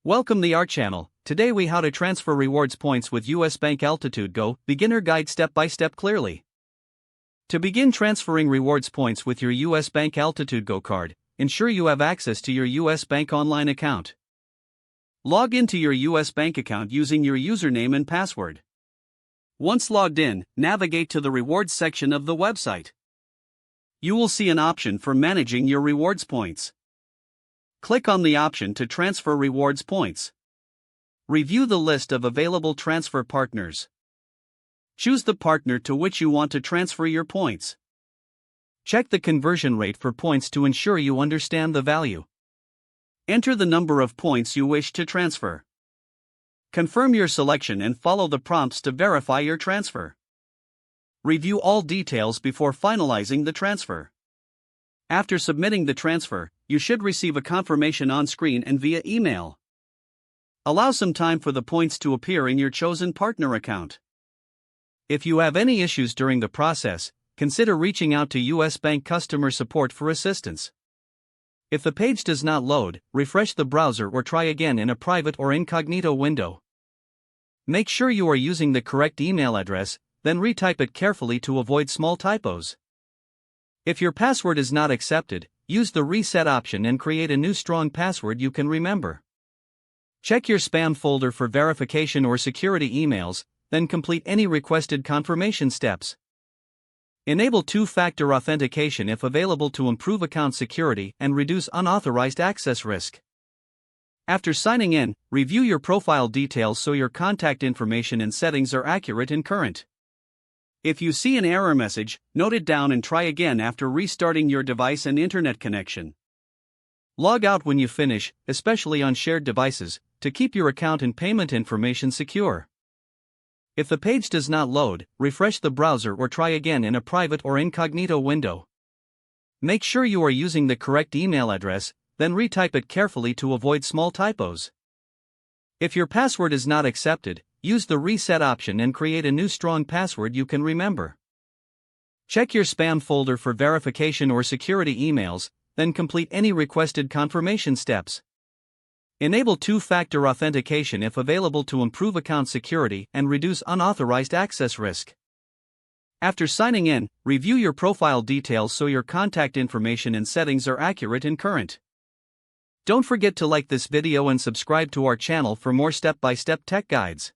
Welcome to our channel. Today we how to transfer rewards points with US Bank Altitude Go, beginner guide step by step clearly. To begin transferring rewards points with your US Bank Altitude Go card, ensure you have access to your US Bank online account. Log into your US Bank account using your username and password. Once logged in, navigate to the rewards section of the website. You will see an option for managing your rewards points. Click on the option to transfer rewards points. Review the list of available transfer partners. Choose the partner to which you want to transfer your points. Check the conversion rate for points to ensure you understand the value. Enter the number of points you wish to transfer. Confirm your selection and follow the prompts to verify your transfer. Review all details before finalizing the transfer. After submitting the transfer, you should receive a confirmation on screen and via email. Allow some time for the points to appear in your chosen partner account. If you have any issues during the process, consider reaching out to US Bank customer support for assistance. If the page does not load, refresh the browser or try again in a private or incognito window. Make sure you are using the correct email address, then retype it carefully to avoid small typos. If your password is not accepted, use the reset option and create a new strong password you can remember. Check your spam folder for verification or security emails, then complete any requested confirmation steps. Enable two-factor authentication if available to improve account security and reduce unauthorized access risk. After signing in, review your profile details so your contact information and settings are accurate and current. If you see an error message, note it down and try again after restarting your device and internet connection. Log out when you finish, especially on shared devices, to keep your account and payment information secure. If the page does not load, refresh the browser or try again in a private or incognito window. Make sure you are using the correct email address, then retype it carefully to avoid small typos. If your password is not accepted, use the reset option and create a new strong password you can remember. Check your spam folder for verification or security emails, then complete any requested confirmation steps. Enable two-factor authentication if available to improve account security and reduce unauthorized access risk. After signing in, review your profile details so your contact information and settings are accurate and current. Don't forget to like this video and subscribe to our channel for more step-by-step tech guides.